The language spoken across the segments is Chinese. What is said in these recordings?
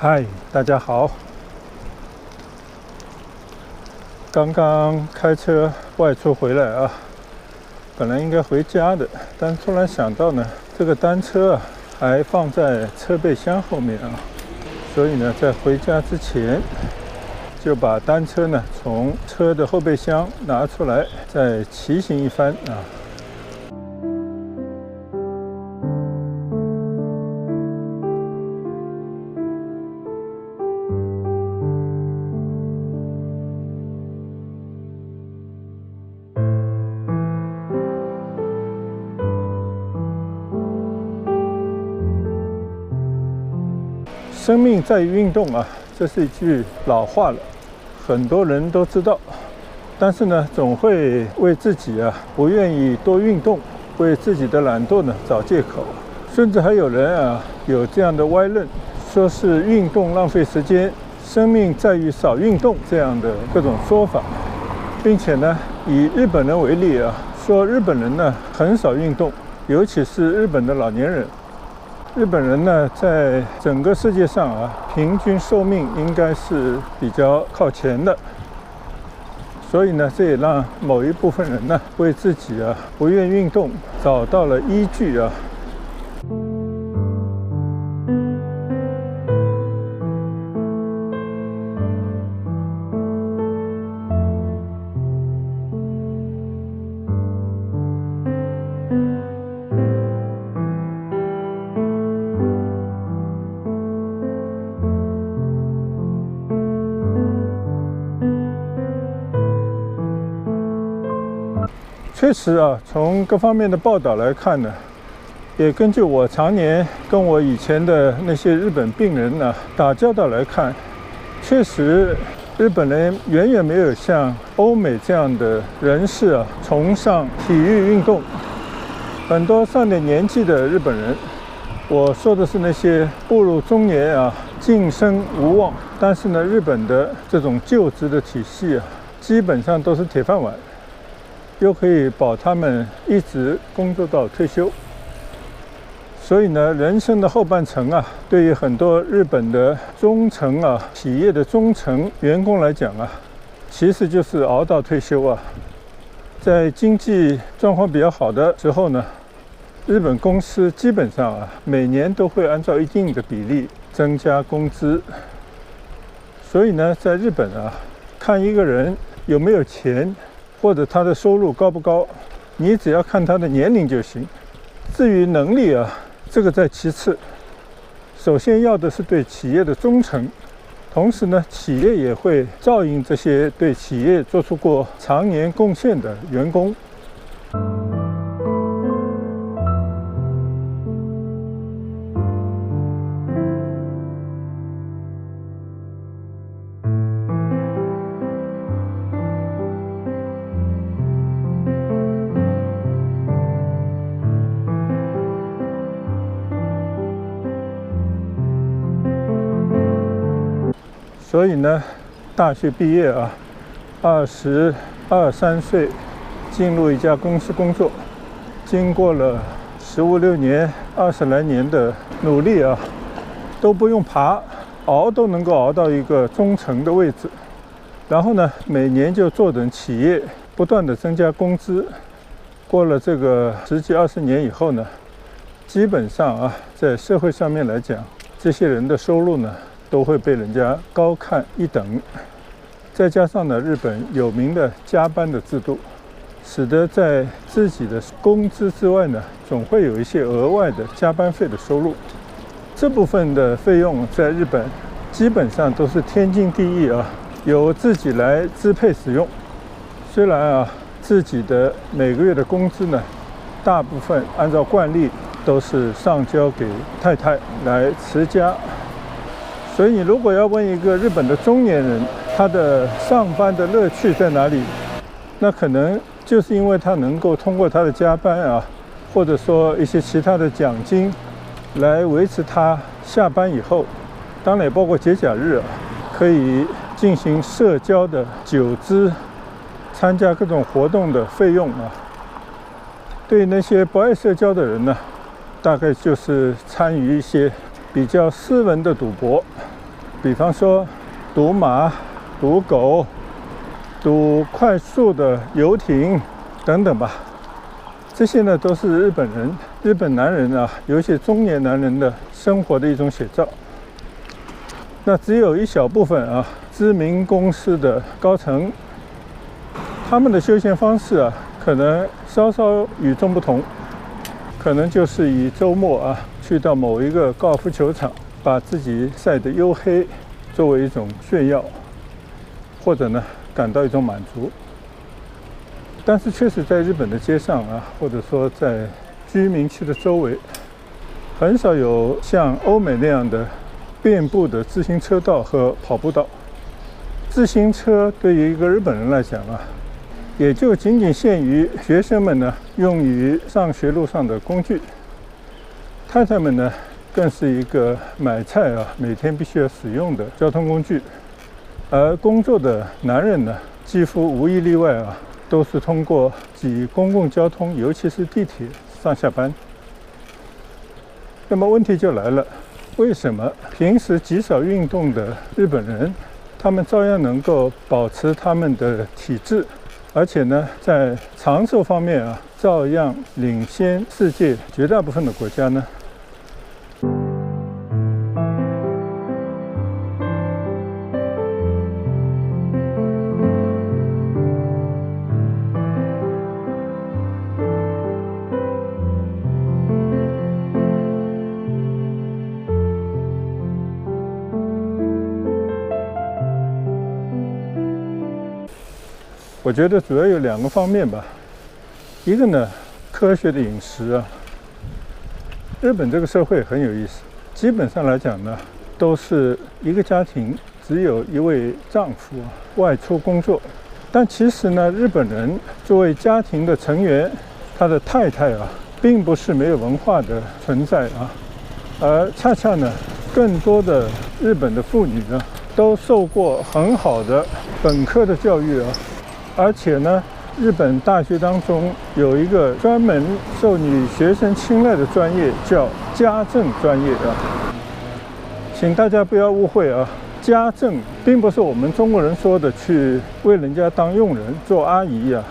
嗨，大家好。刚刚开车外出回来啊，本来应该回家的，但突然想到呢，这个单车还放在车备箱后面啊，所以呢，在回家之前就把单车呢从车的后备箱拿出来，再骑行一番啊。生命在于运动啊，这是一句老话了，很多人都知道，但是呢，总会为自己不愿意多运动，为自己的懒惰呢找借口，甚至还有人有这样的歪论，说是运动浪费时间，生命在于少运动这样的各种说法，并且呢，以日本人为例说日本人呢很少运动，尤其是日本的老年人。日本人呢，在整个世界上平均寿命应该是比较靠前的，所以呢，这也让某一部分人呢，为自己不愿运动找到了依据确实从各方面的报道来看呢，也根据我常年跟我以前的那些日本病人打交道来看，确实日本人远远没有像欧美这样的人士崇尚体育运动。很多上点年纪的日本人，我说的是那些步入中年晋升无望，但是呢，日本的这种就职的体系基本上都是铁饭碗，又可以保他们一直工作到退休。所以呢，人生的后半程对于很多日本的中层企业的中层员工来讲其实就是熬到退休在经济状况比较好的时候呢，日本公司基本上每年都会按照一定的比例增加工资。所以呢，在日本看一个人有没有钱，或者他的收入高不高，你只要看他的年龄就行。至于能力这个在其次，首先要的是对企业的忠诚，同时呢，企业也会照应这些对企业做出过常年贡献的员工。所以呢，大学毕业22、23岁进入一家公司工作，经过了15、16年、20来年的努力都不用爬，熬都能够熬到一个中层的位置。然后呢，每年就坐等企业不断的增加工资。过了这个10几20年以后呢，基本上在社会上面来讲，这些人的收入呢，都会被人家高看一等。再加上呢，日本有名的加班的制度，使得在自己的工资之外呢，总会有一些额外的加班费的收入。这部分的费用在日本基本上都是天经地义由自己来支配使用。虽然自己的每个月的工资呢，大部分按照惯例都是上交给太太来持家。所以你如果要问一个日本的中年人，他的上班的乐趣在哪里，那可能就是因为他能够通过他的加班或者说一些其他的奖金来维持他下班以后，当然也包括节假日可以进行社交的酒资，参加各种活动的费用对那些不爱社交的人呢，大概就是参与一些比较斯文的赌博，比方说赌马、赌狗、赌快速的游艇等等吧。这些呢都是日本男人啊，尤其中年男人的生活的一种写照。那只有一小部分啊，知名公司的高层，他们的休闲方式啊，可能稍稍与众不同，可能就是以周末啊去到某一个高尔夫球场，把自己晒得黝黑作为一种炫耀，或者呢感到一种满足。但是确实在日本的街上啊，或者说在居民区的周围，很少有像欧美那样的遍布的自行车道和跑步道。自行车对于一个日本人来讲啊，也就仅仅限于学生们呢用于上学路上的工具，太太们呢更是一个买菜啊每天必须要使用的交通工具，而工作的男人呢几乎无一例外啊都是通过挤公共交通，尤其是地铁上下班。那么问题就来了，为什么平时极少运动的日本人，他们照样能够保持他们的体质，而且呢在长寿方面啊照样领先世界绝大部分的国家呢？我觉得主要有2个方面吧。一个呢，科学的饮食啊。日本这个社会很有意思，基本上来讲呢，都是一个家庭只有一位丈夫外出工作，但其实呢，日本人作为家庭的成员，他的太太啊，并不是没有文化的存在啊，而恰恰呢，更多的日本的妇女呢，都受过很好的本科的教育啊。而且呢，日本大学当中有一个专门受女学生青睐的专业，叫家政专业啊。请大家不要误会啊，家政并不是我们中国人说的去为人家当佣人做阿姨啊。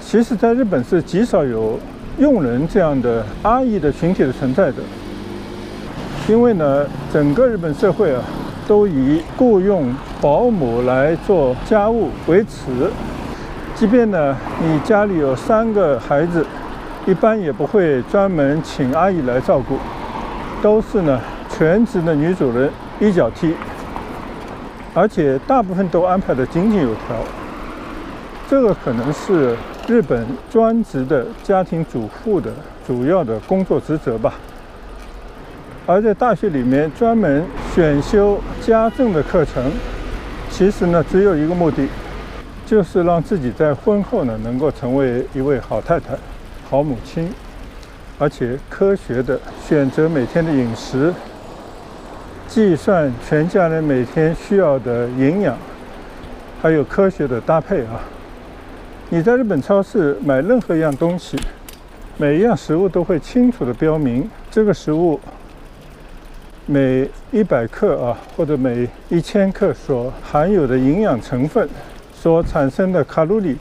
其实，在日本是极少有佣人这样的阿姨的群体的存在的，因为呢，整个日本社会啊，都以雇佣保姆来做家务为耻。即便呢，你家里有3个孩子，一般也不会专门请阿姨来照顾，都是呢全职的女主人一脚踢，而且大部分都安排得井井有条。这个可能是日本专职的家庭主妇的主要的工作职责吧。而在大学里面专门选修家政的课程，其实呢只有一个目的，就是让自己在婚后呢能够成为一位好太太、好母亲，而且科学的选择每天的饮食，计算全家人每天需要的营养，还有科学的搭配啊。你在日本超市买任何一样东西，每一样食物都会清楚地标明这个食物每100克啊，或者每1000克所含有的营养成分所产生的卡路里，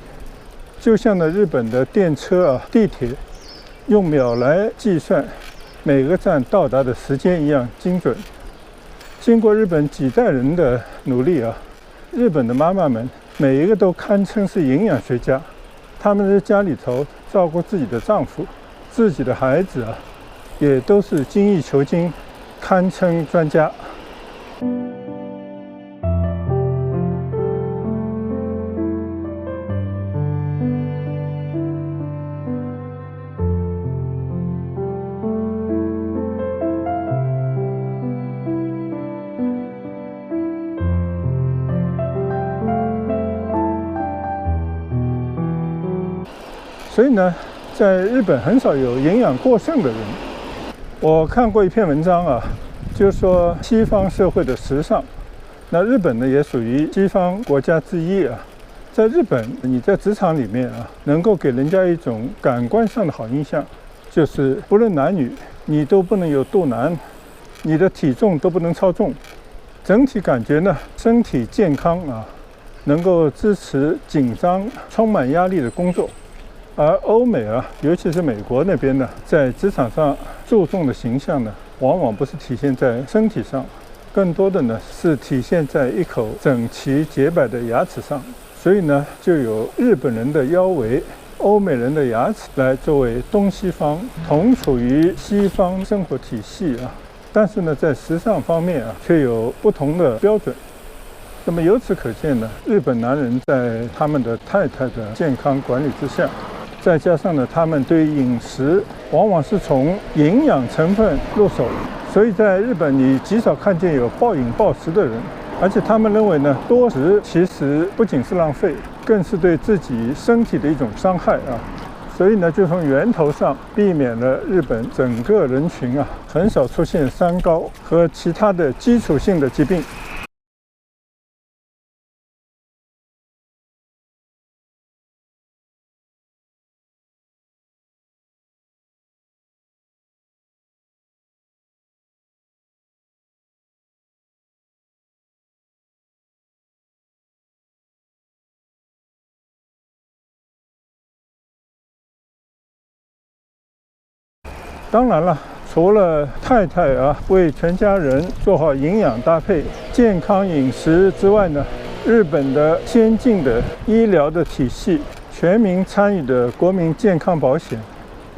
就像呢日本的电车啊、地铁用秒来计算每个站到达的时间一样精准。经过日本几代人的努力啊，日本的妈妈们每一个都堪称是营养学家，她们在家里头照顾自己的丈夫、自己的孩子啊，也都是精益求精，堪称专家。所以呢，在日本很少有营养过剩的人。我看过一篇文章啊，就是说西方社会的时尚，那日本呢也属于西方国家之一啊。在日本，你在职场里面啊，能够给人家一种感官上的好印象，就是不论男女，你都不能有肚腩，你的体重都不能超重，整体感觉呢，身体健康啊，能够支持紧张、充满压力的工作。而欧美啊，尤其是美国那边呢，在职场上注重的形象呢，往往不是体现在身体上，更多的呢是体现在一口整齐洁白的牙齿上。所以呢，就有日本人的腰围、欧美人的牙齿来作为东西方同处于西方生活体系啊，但是呢，在时尚方面啊，却有不同的标准。那么由此可见呢，日本男人在他们的太太的健康管理之下，再加上呢，他们对饮食往往是从营养成分入手，所以在日本你极少看见有暴饮暴食的人，而且他们认为呢，多食其实不仅是浪费，更是对自己身体的一种伤害啊。所以呢，就从源头上避免了日本整个人群啊，很少出现三高和其他的基础性的疾病。当然了，除了太太啊为全家人做好营养搭配、健康饮食之外呢，日本的先进的医疗的体系、全民参与的国民健康保险，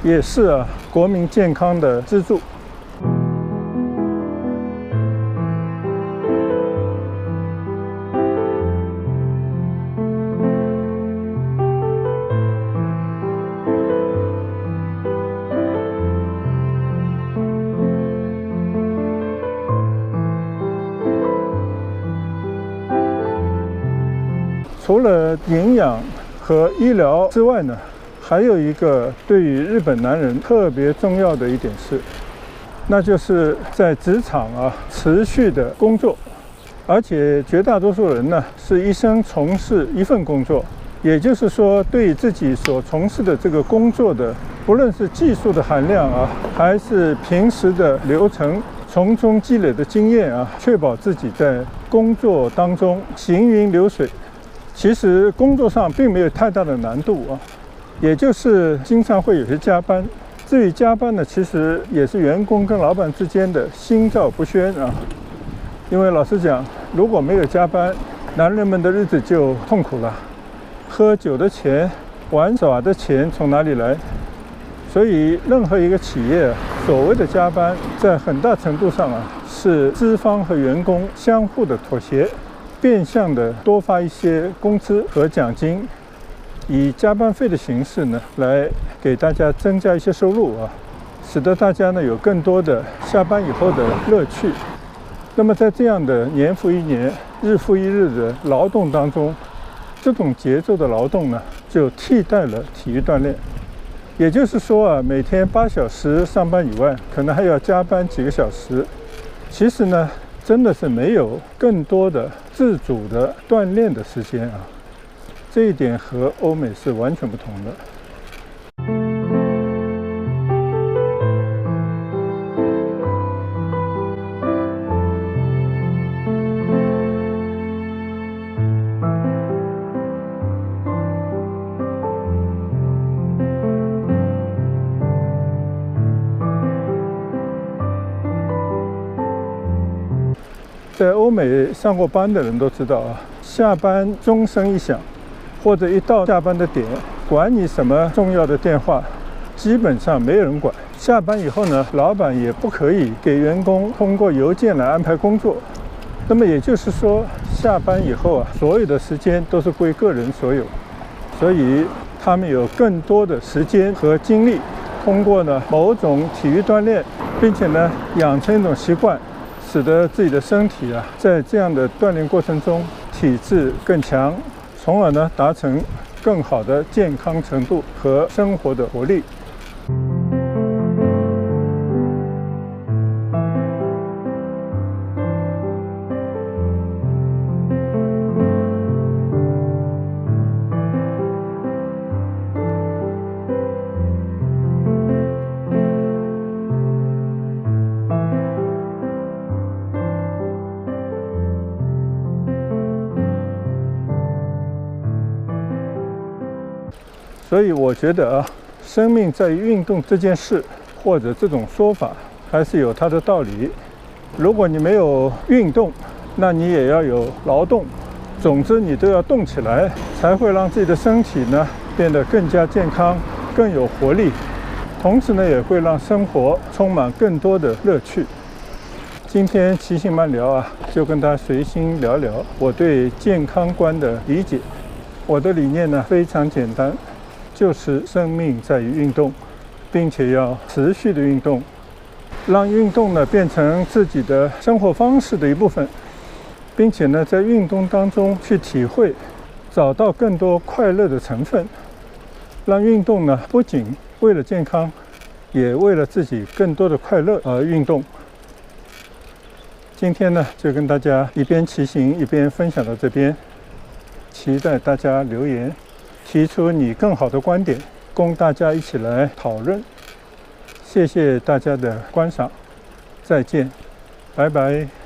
也是国民健康的支柱。除了营养和医疗之外呢，还有一个对于日本男人特别重要的一点是，那就是在职场持续的工作，而且绝大多数人呢是一生从事一份工作，也就是说，对自己所从事的这个工作的，不论是技术的含量还是平时的流程，从中积累的经验确保自己在工作当中行云流水。其实工作上并没有太大的难度也就是经常会有些加班。至于加班呢，其实也是员工跟老板之间的心照不宣因为老实讲，如果没有加班，男人们的日子就痛苦了。喝酒的钱、玩耍的钱从哪里来？所以任何一个企业所谓的加班，在很大程度上是资方和员工相互的妥协，变相的多发一些工资和奖金，以加班费的形式呢，来给大家增加一些收入使得大家呢有更多的下班以后的乐趣。那么在这样的年复一年、日复一日的劳动当中，这种节奏的劳动呢，就替代了体育锻炼。也就是说每天8小时上班以外，可能还要加班几个小时。其实呢，真的是没有更多的自主的锻炼的时间这一点和欧美是完全不同的。在欧美上过班的人都知道下班钟声一响，或者一到下班的点，管你什么重要的电话，基本上没有人管。下班以后呢，老板也不可以给员工通过邮件来安排工作。那么也就是说，下班以后所有的时间都是归个人所有，所以他们有更多的时间和精力，通过呢某种体育锻炼，并且呢养成一种习惯，使得自己的身体在这样的锻炼过程中体质更强，从而呢达成更好的健康程度和生活的活力。所以我觉得啊，生命在于运动这件事，或者这种说法，还是有它的道理。如果你没有运动，那你也要有劳动。总之，你都要动起来，才会让自己的身体呢变得更加健康、更有活力。同时呢，也会让生活充满更多的乐趣。今天骑行慢聊啊，就跟大家随心聊聊我对健康观的理解。我的理念呢非常简单，就是生命在于运动，并且要持续的运动，让运动呢变成自己的生活方式的一部分，并且呢在运动当中去体会，找到更多快乐的成分，让运动呢不仅为了健康，也为了自己更多的快乐而运动。今天呢，就跟大家一边骑行一边分享到这边，期待大家留言，提出你更好的观点，供大家一起来讨论。谢谢大家的观赏，再见，拜拜。